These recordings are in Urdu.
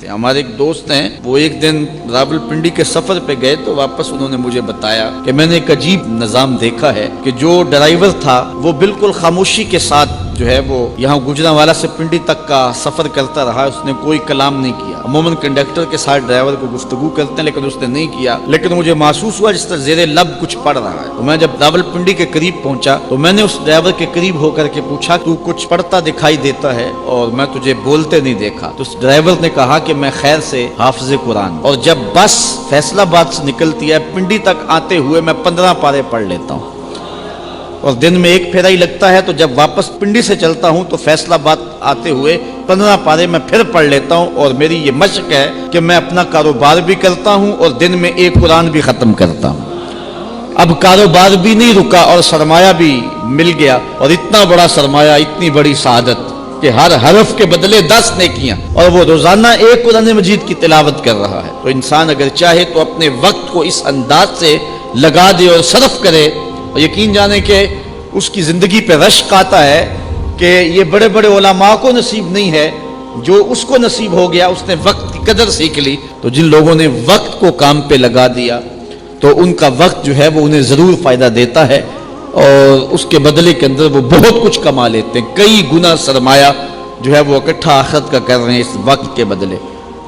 ہمارے ایک دوست ہیں، وہ ایک دن راولپنڈی کے سفر پہ گئے تو واپس انہوں نے مجھے بتایا کہ میں نے ایک عجیب نظام دیکھا ہے کہ جو ڈرائیور تھا وہ بالکل خاموشی کے ساتھ جو ہے وہ یہاں گجرانوالہ سے پنڈی تک کا سفر کرتا رہا، اس نے کوئی کلام نہیں کیا۔ عموماً کنڈکٹر کے ساتھ ڈرائیور کو گفتگو کرتے ہیں لیکن اس نے نہیں کیا، لیکن مجھے محسوس ہوا جس طرح زیر لب کچھ پڑھ رہا ہے۔ تو میں جب راولپنڈی کے قریب پہنچا تو میں نے اس ڈرائیور کے قریب ہو کر کے پوچھا تو کچھ پڑھتا دکھائی دیتا ہے اور میں تجھے بولتے نہیں دیکھا؟ تو اس ڈرائیور نے کہا کہ میں خیر سے حافظ قرآن، اور جب بس فیصل آباد سے نکلتی ہے پنڈی تک آتے ہوئے میں 15 پارے پڑھ لیتا ہوں، اور دن میں ایک پھیرا ہی لگتا ہے، تو جب واپس پنڈی سے چلتا ہوں تو فیصل آباد آتے ہوئے 15 پارے میں پھر پڑھ لیتا ہوں، اور میری یہ مشق ہے کہ میں اپنا کاروبار بھی کرتا ہوں اور دن میں ایک قرآن بھی ختم کرتا ہوں۔ اب کاروبار بھی نہیں رکا اور سرمایہ بھی مل گیا، اور اتنا بڑا سرمایہ، اتنی بڑی سعادت کہ ہر حرف کے بدلے 10 نیکیاں، اور وہ روزانہ ایک قرآن مجید کی تلاوت کر رہا ہے۔ تو انسان اگر چاہے تو اپنے وقت کو اس انداز سے لگا دے اور صرف کرے، اور یقین جانے کہ اس کی زندگی پہ رشک آتا ہے کہ یہ بڑے بڑے علماء کو نصیب نہیں ہے جو اس کو نصیب ہو گیا، اس نے وقت کی قدر سیکھ لی۔ تو جن لوگوں نے وقت کو کام پہ لگا دیا تو ان کا وقت جو ہے وہ انہیں ضرور فائدہ دیتا ہے، اور اس کے بدلے کے اندر وہ بہت کچھ کما لیتے ہیں، کئی گنا سرمایہ جو ہے وہ اکٹھا آخرت کا کر رہے ہیں اس وقت کے بدلے۔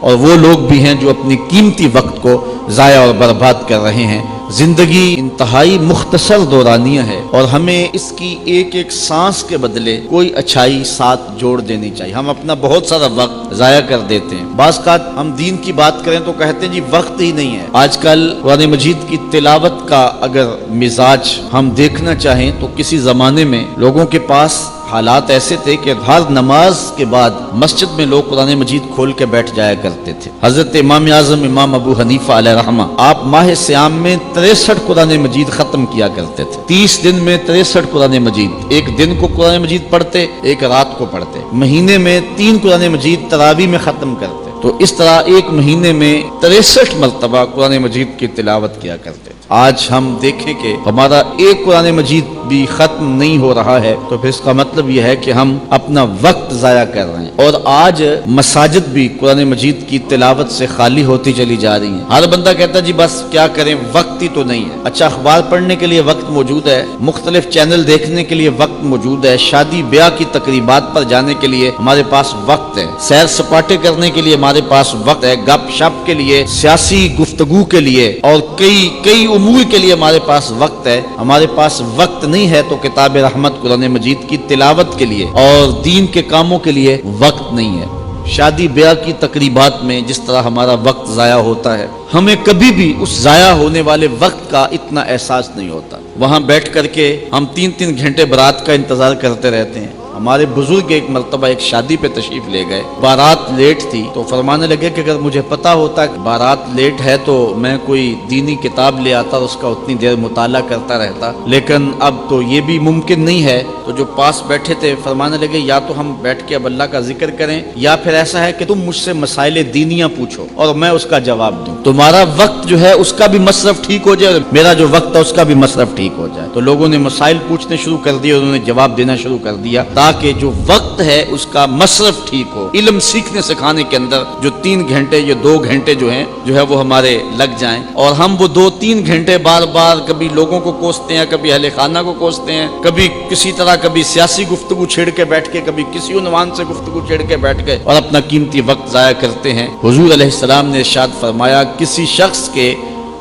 اور وہ لوگ بھی ہیں جو اپنی قیمتی وقت کو ضائع اور برباد کر رہے ہیں۔ زندگی انتہائی مختصر دورانیہ ہے، اور ہمیں اس کی ایک ایک سانس کے بدلے کوئی اچھائی ساتھ جوڑ دینی چاہیے۔ ہم اپنا بہت سارا وقت ضائع کر دیتے ہیں۔ بعض اوقات ہم دین کی بات کریں تو کہتے ہیں جی وقت ہی نہیں ہے۔ آج کل قرآن مجید کی تلاوت کا اگر مزاج ہم دیکھنا چاہیں تو کسی زمانے میں لوگوں کے پاس حالات ایسے تھے کہ ہر نماز کے بعد مسجد میں لوگ قرآن مجید کھول کے بیٹھ جایا کرتے تھے۔ حضرت امام اعظم امام ابو حنیفہ علیہ رحمہ، آپ ماہ سیام میں 63 قرآن مجید ختم کیا کرتے تھے۔ 30 دن میں 63 قرآن مجید، ایک دن کو قرآن مجید پڑھتے، ایک رات کو پڑھتے۔ مہینے میں 3 قرآن مجید تراویح میں ختم کرتے۔ تو اس طرح ایک مہینے میں 63 مرتبہ قرآن مجید کی تلاوت کیا کرتے۔ آج ہم دیکھیں کہ ہمارا ایک قرآن مجید بھی ختم نہیں ہو رہا ہے، تو پھر اس کا مطلب یہ ہے کہ ہم اپنا وقت ضائع کر رہے ہیں۔ اور آج مساجد بھی قرآن مجید کی تلاوت سے خالی ہوتی چلی جا رہی ہیں۔ ہر بندہ کہتا ہے جی بس کیا کریں، وقت ہی تو نہیں ہے۔ اچھا، اخبار پڑھنے کے لیے وقت موجود ہے، مختلف چینل دیکھنے کے لیے وقت موجود ہے، شادی بیاہ کی تقریبات پر جانے کے لیے ہمارے پاس وقت ہے، سیر سپاٹے کرنے کے لیے ہمارے پاس وقت ہے، گپ شپ کے لیے، سیاسی گفتگو کے لیے، اور کئی امور کے لیے ہمارے پاس وقت ہے۔ ہمارے پاس وقت نہیں ہے تو کتاب رحمت قرآن مجید کی تلاوت کے لیے اور دین کے کاموں کے لیے وقت نہیں ہے۔ شادی بیاہ کی تقریبات میں جس طرح ہمارا وقت ضائع ہوتا ہے، ہمیں کبھی بھی اس ضائع ہونے والے وقت کا اتنا احساس نہیں ہوتا۔ وہاں بیٹھ کر کے ہم 3 گھنٹے بارات کا انتظار کرتے رہتے ہیں۔ ہمارے بزرگ ایک مرتبہ ایک شادی پہ تشریف لے گئے، بارات لیٹ تھی تو فرمانے لگے کہ اگر مجھے پتا ہوتا کہ بارات لیٹ ہے تو میں کوئی دینی کتاب لے آتا اور اس کا اتنی دیر مطالعہ کرتا رہتا، لیکن اب تو یہ بھی ممکن نہیں ہے۔ تو جو پاس بیٹھے تھے فرمانے لگے یا تو ہم بیٹھ کے اب اللہ کا ذکر کریں، یا پھر ایسا ہے کہ تم مجھ سے مسائل دینیاں پوچھو اور میں اس کا جواب دوں، تمہارا وقت جو ہے اس کا بھی مصرف ٹھیک ہو جائے اور میرا جو وقت ہے اس کا بھی مصرف ٹھیک ہو جائے۔ تو لوگوں نے مسائل پوچھنے شروع کر دیے، انہوں نے جواب دینا شروع کر دیا، تاکہ جو وقت ہے اس کا مصرف ٹھیک ہو۔ علم سیکھنے سکھانے کے اندر جو 3 گھنٹے یا 2 گھنٹے جو ہے وہ ہمارے لگ جائیں، اور ہم وہ 2-3 گھنٹے بار بار کبھی لوگوں کو کوستے ہیں، کبھی اہل خانہ کو کوستے ہیں، کبھی کسی طرح کبھی سیاسی گفتگو چھیڑ کے بیٹھ کے، کبھی کسی عنوان سے گفتگو چھیڑ کے بیٹھ گئے اور اپنا قیمتی وقت ضائع کرتے ہیں۔ حضور علیہ السلام نے ارشاد فرمایا کسی شخص کے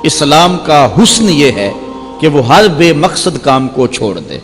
اسلام کا حسن یہ ہے کہ وہ ہر بے مقصد کام کو چھوڑ دے۔